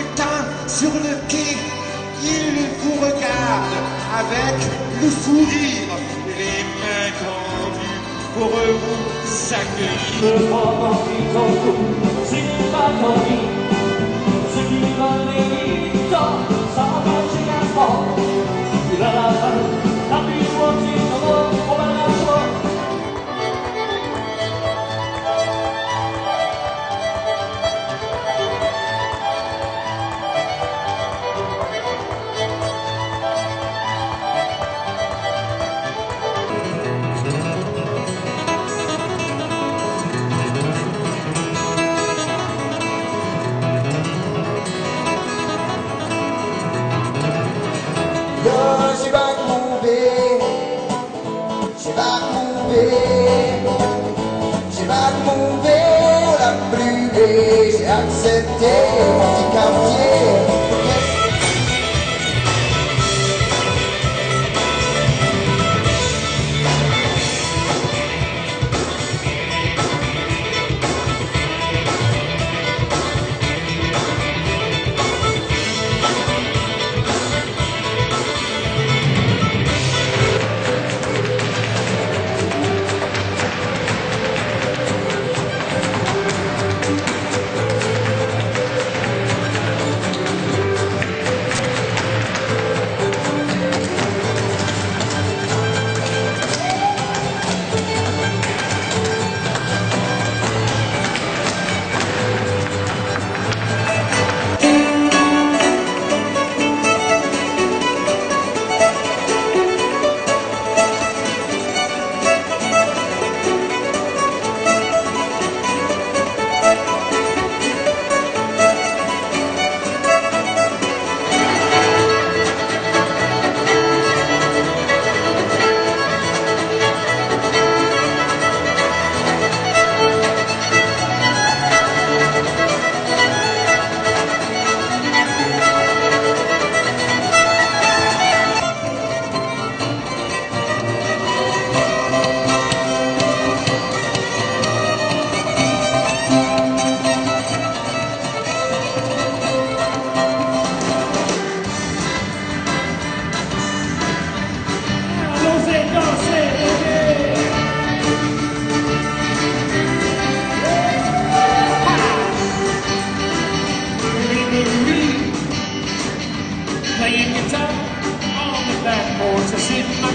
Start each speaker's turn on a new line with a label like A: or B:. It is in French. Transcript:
A: bulletin sur le quai. Il vous regarde avec le sourire, les mains tendues pour vous accueillir.
B: Le moment qui t'entoure, c'est pas ton vie. Ce qui va les temps, ça va chez un sport. Il a la fin, la plus moitié de l'eau, on va la choix.
C: She back moving, she back moving, she back moving, la pluie, j'ai accepté mon petit quartier.
B: Playing guitar on the back porch, I sit in my